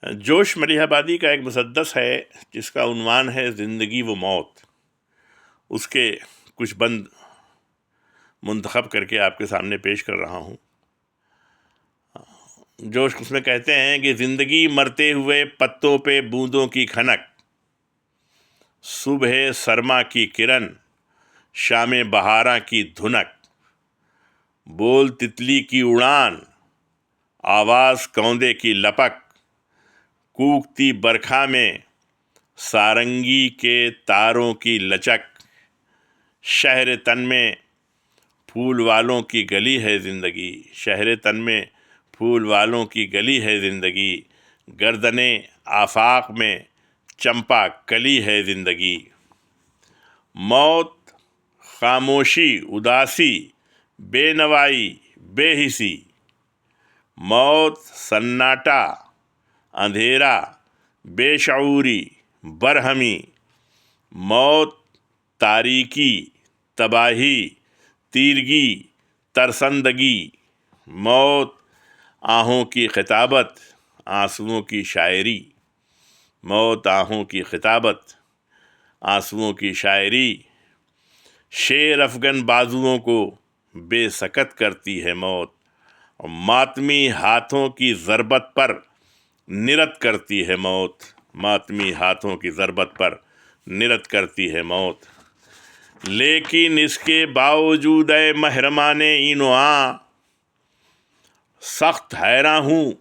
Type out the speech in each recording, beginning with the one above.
جوش ملیح آبادی کا ایک مسدس ہے جس کا عنوان ہے زندگی و موت. اس کے کچھ بند منتخب کر کے آپ کے سامنے پیش کر رہا ہوں. جوش اس میں کہتے ہیں کہ زندگی مرتے ہوئے پتوں پہ بوندوں کی کھنک، صبح سرما کی کرن، شام بہاراں کی دھنک، بول تتلی کی اڑان، آواز کوندے کی لپک، کوکتی برکھا میں سارنگی کے تاروں کی لچک، شہر تن میں پھول والوں کی گلی ہے زندگی، شہر تن میں پھول والوں کی گلی ہے زندگی، گردنے آفاق میں چمپا کلی ہے زندگی. موت خاموشی، اداسی، بے نوائی، بے حسی، موت سناٹا، اندھیرا، بے شعوری، برہمی، موت تاریکی، تباہی، تیرگی، ترسندگی، موت آہوں کی خطابت، آنسوؤں کی شاعری، موت آہوں کی خطابت، آنسوؤں کی شاعری، شیر افغن بازوؤں کو بے سکت کرتی ہے موت، اور ماتمی ہاتھوں کی ضربت پر نرت کرتی ہے موت، ماتمی ہاتھوں کی ضربت پر نرت کرتی ہے موت. لیکن اس کے باوجود اے محرمان این و آں، سخت حیراں ہوں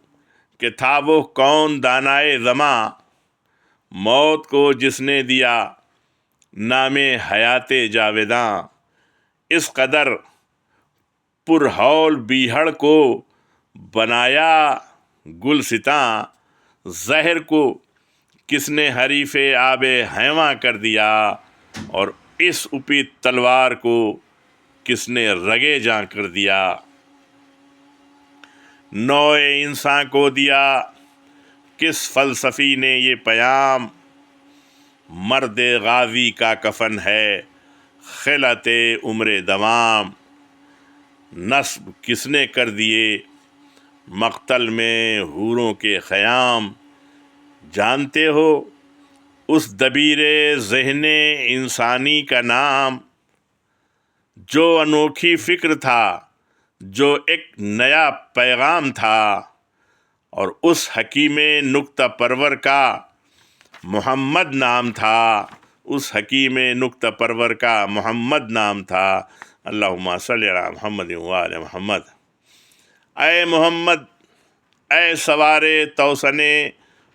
کہ تھا وہ کون دانائے زماں، موت کو جس نے دیا نام حیات جاویداں، اس قدر پرہول بیہڑ کو بنایا گلستاں، زہر کو کس نے حریف آب حیواں کر دیا، اور اس اپی تلوار کو کس نے رگے جاں کر دیا. نوع انسان کو دیا کس فلسفی نے یہ پیام، مرد غازی کا کفن ہے خلعت عمر دوام، نصب کس نے کر دیے مقتل میں حوروں کے خیام، جانتے ہو اس دبیر ذہن انسانی کا نام، جو انوکھی فکر تھا، جو ایک نیا پیغام تھا، اور اس حکیم نکتہ پرور کا محمد نام تھا، اس حکیم نکتہ پرور کا محمد نام تھا. اللہم صلی علی محمد و آل محمد. اے محمد، اے سوار توسن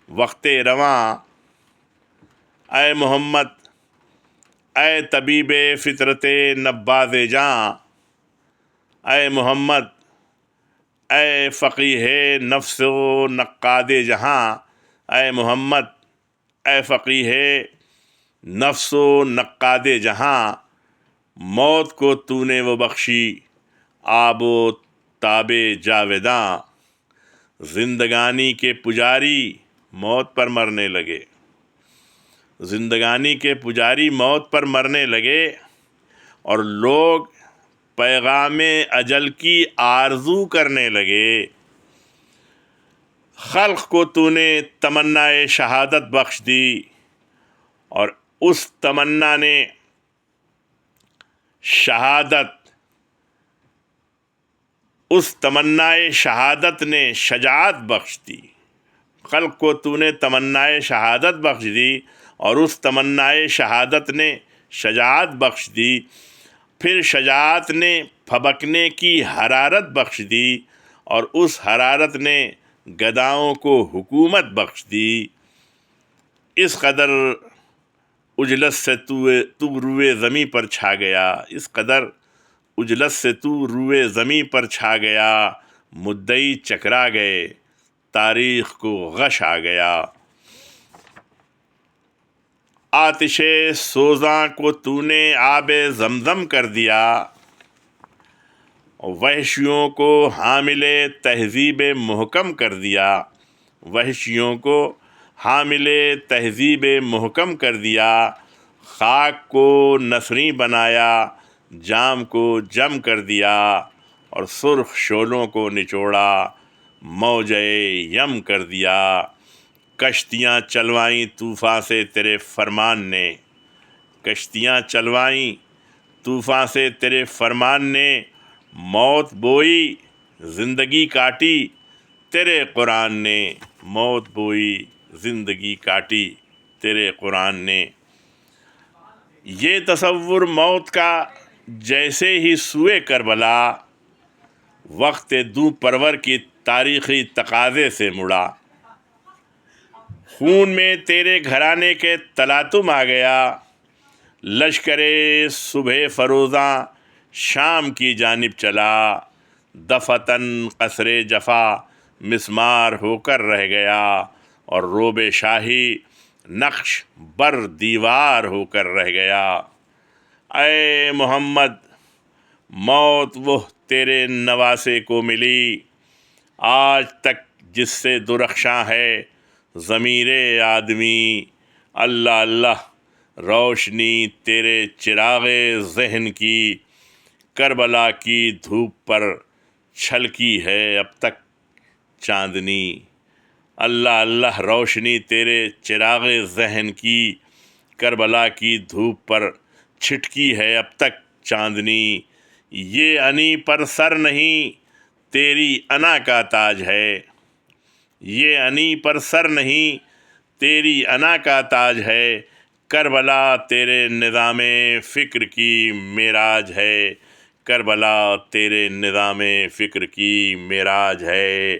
وقت رواں، اے محمد، اے طبیب فطرت نباز جاں، اے محمد، اے فقیہ نفس و نقاد جہاں، اے محمد، اے فقیہ نفس و نقاد جہاں، موت کو تو نے وہ بخشی آب و تاب جاویداں. زندگانی کے پجاری موت پر مرنے لگے، زندگانی کے پجاری موت پر مرنے لگے، اور لوگ پیغام اجل کی آرزو کرنے لگے. خلق کو تو نے تمنائے شہادت بخش دی، اور اس تمنا نے اس تمنائے شہادت نے شجاعت بخش دی. خلق کو تو نے تمنائے شہادت بخش دی، اور اس تمنائے شہادت نے شجاعت بخش دی. پھر شجاعت نے پھبکنے کی حرارت بخش دی، اور اس حرارت نے گداؤں کو حکومت بخش دی. اس قدر اجلت سے تو روئے زمیں پر چھا گیا، اس قدر اجلت سے تو روئے زمیں پر چھا گیا، مدعی چکرا گئے، تاریخ کو غش آ گیا. آتش سوزاں کو تو نے آب زمزم کر دیا، وحشیوں کو حامل تہذیب محکم کر دیا، وحشیوں کو حامل تہذیب محکم کر دیا. خاک کو نسریں بنایا، جام کو جم کر دیا، اور سرخ شعلوں کو نچوڑا، موج یم کر دیا. کشتیاں چلوائیں طوفان سے تیرے فرمان نے، کشتیاں چلوائیں طوفان سے تیرے فرمان نے، موت بوئی زندگی کاٹی تیرے قرآن نے، موت بوئی زندگی کاٹی تیرے قرآن نے۔ یہ تصور موت کا جیسے ہی سوئے کربلا، وقت دو پرور کی تاریخی تقاضے سے مڑا، خون میں تیرے گھرانے کے تلاطم آ گیا، لشکر صبح فروزاں شام کی جانب چلا، دفتن قصر جفا مسمار ہو کر رہ گیا، اور روب شاہی نقش بر دیوار ہو کر رہ گیا۔ اے محمد، موت وہ تیرے نواسے کو ملی، آج تک جس سے درخشاں ہے ضمیر آدمی، اللہ اللہ روشنی تیرے چراغ ذہن کی، کربلا کی دھوپ پر چھلکی ہے اب تک چاندنی، اللہ اللہ روشنی تیرے چراغ ذہن کی، کربلا کی دھوپ پر چھٹکی ہے اب تک چاندنی، یہ انی پر سر نہیں تیری انا کا تاج ہے، یہ انی پر سر نہیں تیری انا کا تاج ہے، کربلا تیرے نظام فکر کی معراج ہے، کربلا تیرے نظام فکر کی معراج ہے۔